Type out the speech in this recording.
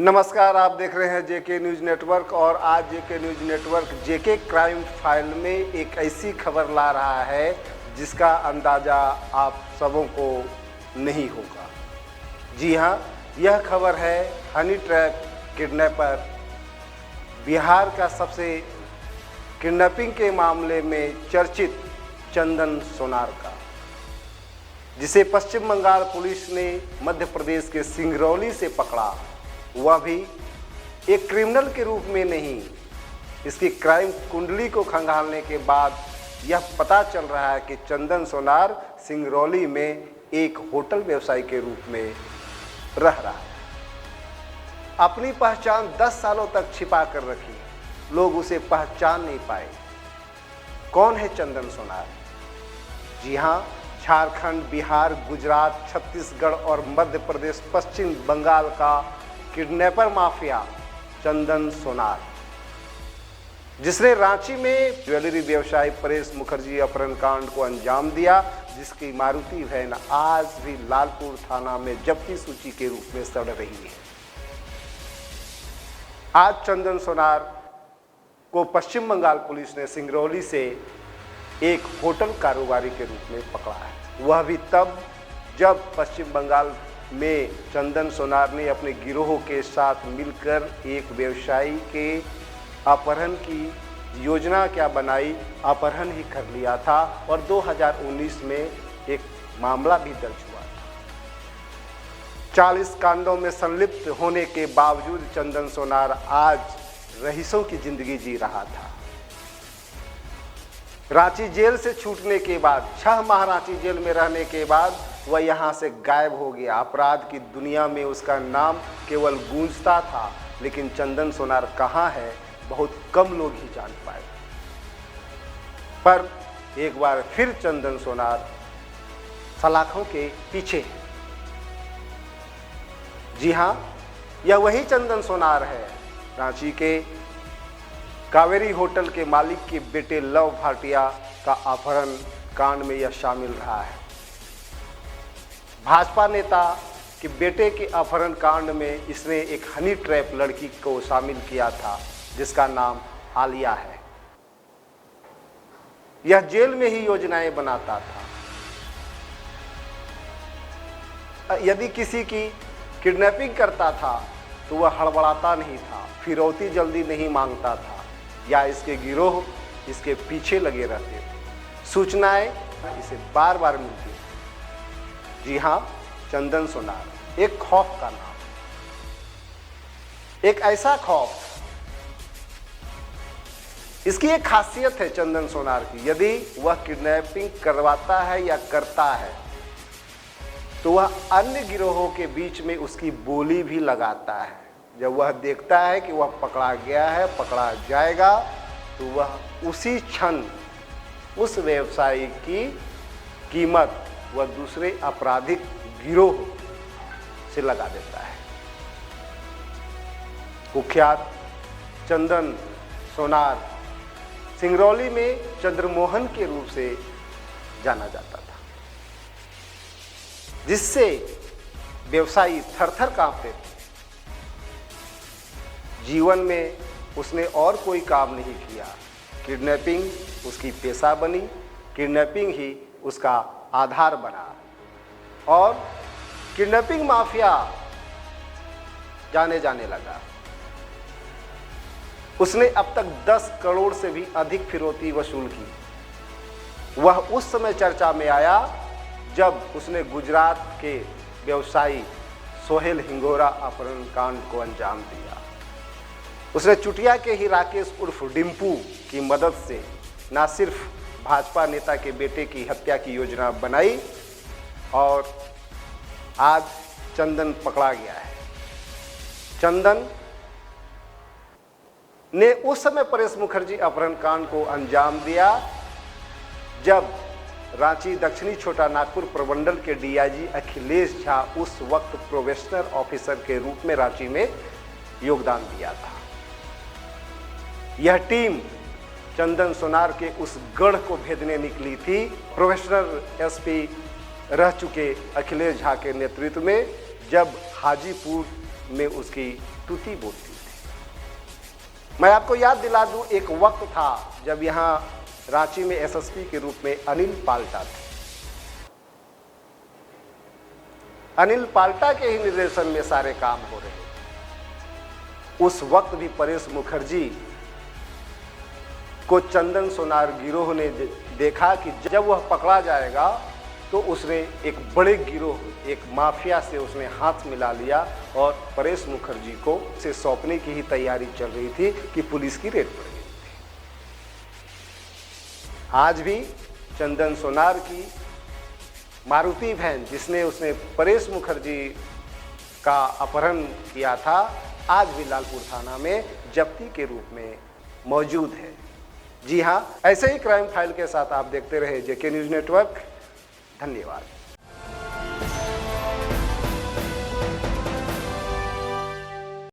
नमस्कार, आप देख रहे हैं जेके न्यूज़ नेटवर्क और आज जेके न्यूज़ नेटवर्क जेके क्राइम फाइल में एक ऐसी खबर ला रहा है जिसका अंदाज़ा आप सबों को नहीं होगा। जी हाँ, यह खबर है हनी ट्रैप किडनैपर बिहार का सबसे किडनैपिंग के मामले में चर्चित चंदन सोनार का, जिसे पश्चिम बंगाल पुलिस ने मध्य प्रदेश के सिंगरौली से पकड़ा, वह भी एक क्रिमिनल के रूप में नहीं। इसकी क्राइम कुंडली को खंगालने के बाद यह पता चल रहा है कि चंदन सोनार सिंगरौली में एक होटल व्यवसायी के रूप में रह रहा है। अपनी पहचान 10 सालों तक छिपा कर रखी, लोग उसे पहचान नहीं पाए। कौन है चंदन सोनार? जी हाँ, झारखंड, बिहार, गुजरात, छत्तीसगढ़ और मध्य प्रदेश, पश्चिम बंगाल का किडनैपर माफिया चंदन सोनार, जिसने रांची में ज्वेलरी व्यवसायी परेश मुखर्जी अपहरण कांड को अंजाम दिया, जिसकी मारुति वैन आज भी लालपुर थाना में जब्ती सूची के रूप में सड़ रही है। आज चंदन सोनार को पश्चिम बंगाल पुलिस ने सिंगरौली से एक होटल कारोबारी के रूप में पकड़ा है। वह भी तब जब पश्चिम बंगाल में चंदन सोनार ने अपने गिरोह के साथ मिलकर एक व्यवसायी के अपहरण की योजना क्या बनाई, अपहरण ही कर लिया था और 2019 में एक मामला भी दर्ज हुआ था। 40 कांडों में संलिप्त होने के बावजूद चंदन सोनार आज रईसों की जिंदगी जी रहा था। रांची जेल से छूटने के बाद 6 माह रांची जेल में रहने के बाद वह यहाँ से गायब हो गया। अपराध की दुनिया में उसका नाम केवल गूंजता था, लेकिन चंदन सोनार कहाँ है बहुत कम लोग ही जान पाए। पर एक बार फिर चंदन सोनार सलाखों के पीछे है। जी हाँ, यह वही चंदन सोनार है, रांची के कावेरी होटल के मालिक के बेटे लव भाटिया का अपहरण कांड में यह शामिल रहा है। भाजपा नेता के बेटे के अपहरण कांड में इसने एक हनी ट्रैप लड़की को शामिल किया था, जिसका नाम आलिया है। यह जेल में ही योजनाएं बनाता था। यदि किसी की किडनैपिंग करता था तो वह हड़बड़ाता नहीं था, फिरौती जल्दी नहीं मांगता था, या इसके गिरोह इसके पीछे लगे रहते थे। सूचनाएं इसे बार बार मिलती थी। जी हाँ, चंदन सोनार एक खौफ का नाम, एक ऐसा खौफ। इसकी एक खासियत है चंदन सोनार की, यदि वह किडनैपिंग करवाता है या करता है तो वह अन्य गिरोहों के बीच में उसकी बोली भी लगाता है। जब वह देखता है कि वह पकड़ा गया है, पकड़ा जाएगा, तो वह उसी क्षण उस व्यवसायी की कीमत वह दूसरे आपराधिक गिरोह से लगा देता है। कुख्यात चंदन सोनार सिंगरौली में चंद्रमोहन के रूप से जाना जाता था, जिससे व्यवसायी थर-थर कांपते थे। जीवन में उसने और कोई काम नहीं किया, किडनैपिंग उसकी पेशा बनी, किडनैपिंग ही उसका आधार बना और किडनैपिंग माफिया जाने लगा। उसने अब तक 10 करोड़ से भी अधिक फिरौती वसूल की। वह उस समय चर्चा में आया जब उसने गुजरात के व्यवसायी सोहेल हिंगोरा अपहरण कांड को अंजाम दिया। उसने चुटिया के ही राकेश उर्फ डिम्पू की मदद से न सिर्फ भाजपा नेता के बेटे की हत्या की योजना बनाई और आज चंदन पकड़ा गया है। चंदन ने उस समय परेश मुखर्जी अपहरण कांड को अंजाम दिया जब रांची दक्षिणी छोटा नागपुर प्रमंडल के डीआईजी अखिलेश झा उस वक्त प्रोबेशनर ऑफिसर के रूप में रांची में योगदान दिया था। यह टीम चंदन सोनार के उस गढ़ को भेदने निकली थी। प्रोफेशनल एसपी रह चुके अखिलेश झा के नेतृत्व में जब हाजीपुर में उसकी टूटी बोलती थी। मैं आपको याद दिला दूं, एक वक्त था जब यहाँ रांची में एसएसपी के रूप में अनिल पाल्टा थे। अनिल पाल्टा के ही निर्देशन में सारे काम हो रहे थे। उस वक्त भी परेश मुखर्जी को चंदन सोनार गिरोह ने देखा कि जब वह पकड़ा जाएगा तो उसने एक बड़े गिरोह, एक माफिया से उसने हाथ मिला लिया और परेश मुखर्जी को से सौंपने की ही तैयारी चल रही थी कि पुलिस की रेड पड़ गई थी। आज भी चंदन सोनार की मारुति वैन जिसने उसने परेश मुखर्जी का अपहरण किया था, आज भी लालपुर थाना में जब्ती के रूप में मौजूद है। जी हाँ, ऐसे ही क्राइम फाइल के साथ आप देखते रहे जेके न्यूज़ नेटवर्क। धन्यवाद।